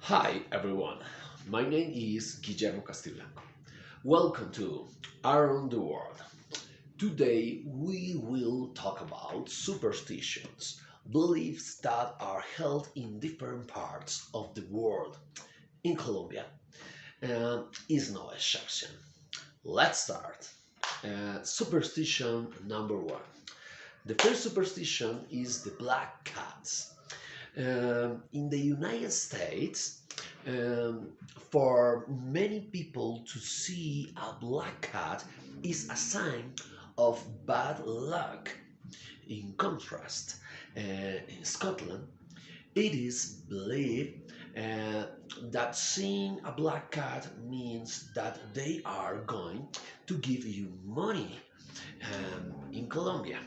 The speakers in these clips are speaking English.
Hi everyone, my name is Guillermo Castiblanco. Welcome to Around the World. Today we will talk about superstitions, beliefs that are held in different parts of the world. In Colombia, is no exception. Let's start. Superstition number one. The first superstition is the black cats. In the United States, um, for many people to see a black cat is a sign of bad luck. In contrast, in Scotland, it is believed that seeing a black cat means that they are going to give you money. In Colombia,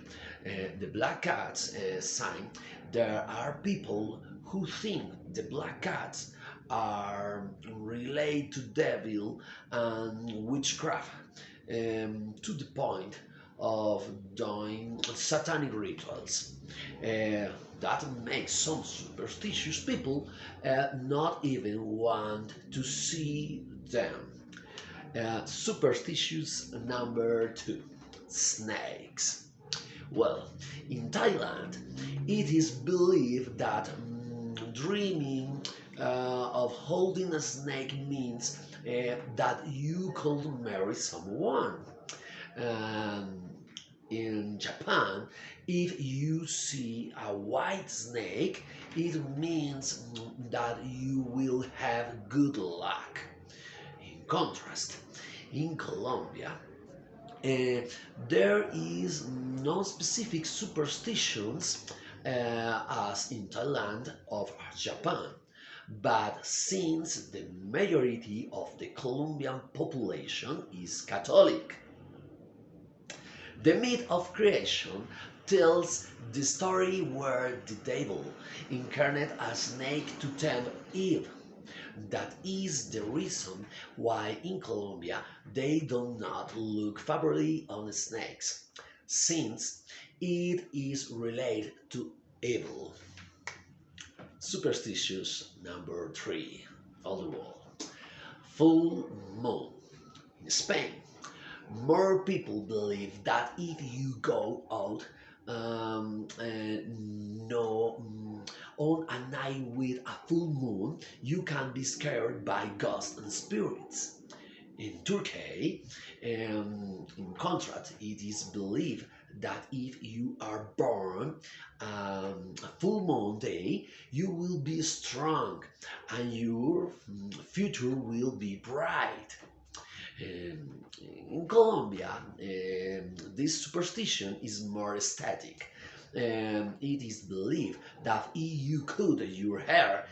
the black cats sign, there are people who think the black cats are related to devil and witchcraft to the point of doing satanic rituals. That makes some superstitious people not even want to see them. Superstitious number two, snakes. Well, in Thailand, it is believed that dreaming of holding a snake means that you could marry someone. Um, in Japan, if you see a white snake, it means that you will have good luck. In contrast, in Colombia, uh, there is no specific superstitions as in Thailand or Japan. But since the majority of the Colombian population is Catholic, the myth of creation tells the story where the devil incarnated a snake to tempt Eve. That is the reason why in Colombia they do not look favorably on snakes, since it is related to evil. Superstitious number three of the world. Full moon. In Spain, more people believe that if you go out no, on a night with a full moon, you can be scared by ghosts and spirits. In Turkey, in contrast, it is believed that if you are born a full moon day, you will be strong and your future will be bright. In Colombia, this superstition is more aesthetic. It is believed that if you cut your hair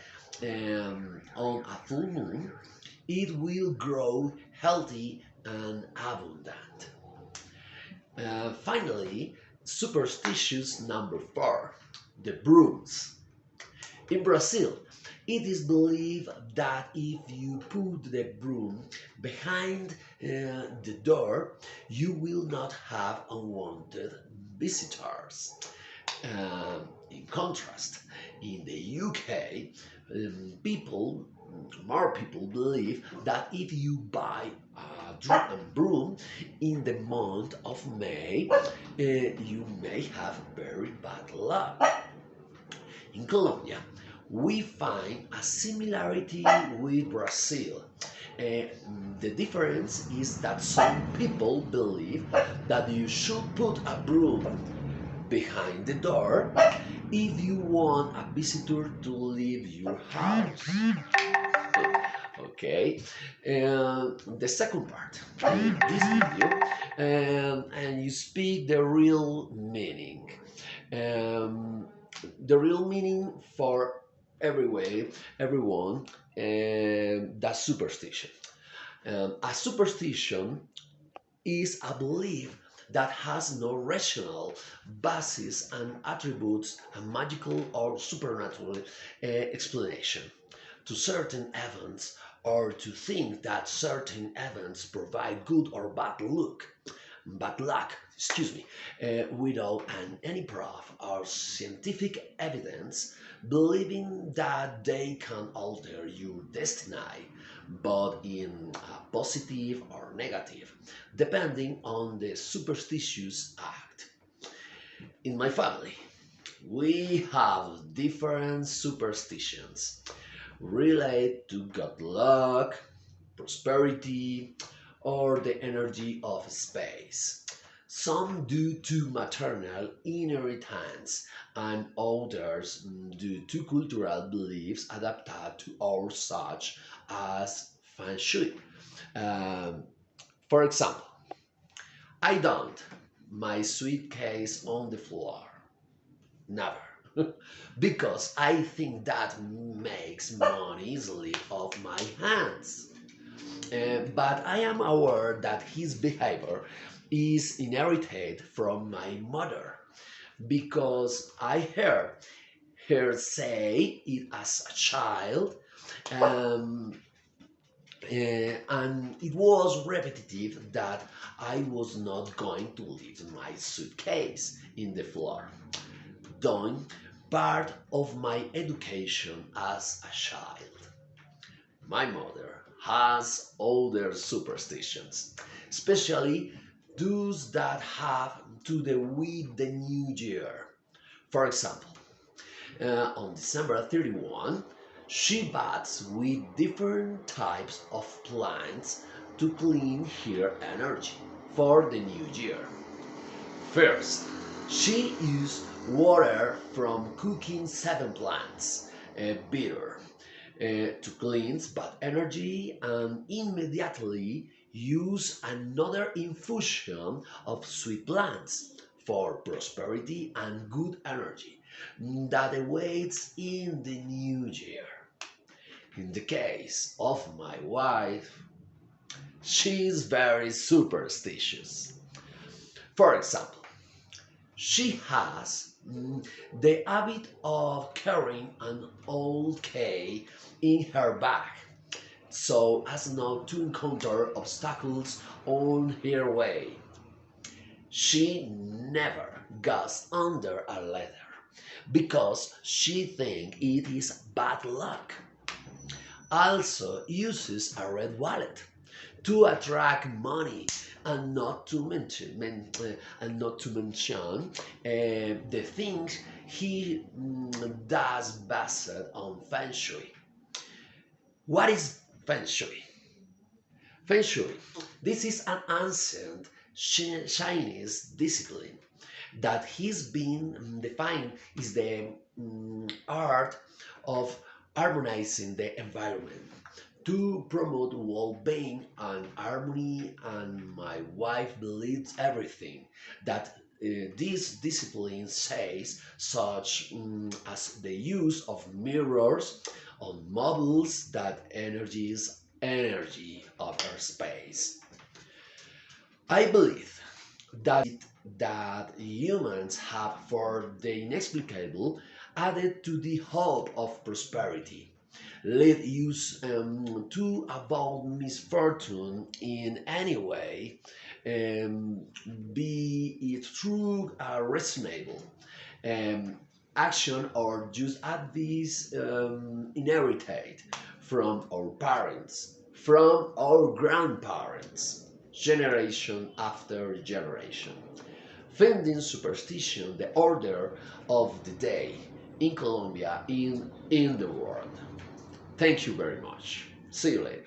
on a full moon, it will grow healthy and abundant. Finally, superstitious number four, the brooms. In Brazil, it is believed that if you put the broom behind the door, you will not have unwanted visitors. In contrast, in the UK, people, more people believe that if you buy a broom in the month of May, you may have very bad luck. In Colombia, we find a similarity with Brazil. The difference is that some people believe that you should put a broom behind the door if you want a visitor to leave your house. Okay, the second part in this video, and you speak the real meaning. Um, the real meaning for everyone, that superstition. A superstition is a belief that has no rational basis and attributes a magical or supernatural explanation to certain events, or to think that certain events provide good or bad luck, without any proof or scientific evidence believing that they can alter your destiny, but in a positive or negative, depending on the superstitious act. In my family, we have different superstitions relate to good luck, prosperity, or the energy of space. Some due to maternal inheritance, and others due to cultural beliefs adapted to our such as feng shui. Um, for example, I don't my suitcase on the floor. Never. Because I think that makes money slip off my hands. But I am aware that his behavior is inherited from my mother because I heard her say it as a child, um, and it was repetitive that I was not going to leave my suitcase in the floor. Done part of my education as a child. My mother has other superstitions, especially those that have to do with the new year. For example, on December 31, she bats with different types of plants to clean her energy for the new year. First, she used water from cooking seven plants, bitter, to cleanse bad energy and immediately use another infusion of sweet plants for prosperity and good energy that awaits in the new year. In the case of my wife, she is very superstitious. For example, she has the habit of carrying an old key in her bag so as not to encounter obstacles on her way. She never goes under a ladder because she thinks it is bad luck. Also uses a red wallet to attract money and not to mention the things he does based on feng shui. What is feng shui? Feng shui. This is an ancient Chinese discipline that has been defined as the art of harmonizing the environment to promote well-being and harmony. And my wife believes everything that this discipline says, such as the use of mirrors on models that energies energy of our space. I believe that humans have for the inexplicable added to the hope of prosperity lead us to avoid misfortune in any way, um, be it through a reasonable um, action or just advice inherited from our parents, from our grandparents, generation after generation. Finding superstition the order of the day in Colombia, in the world. Thank you very much. See you later.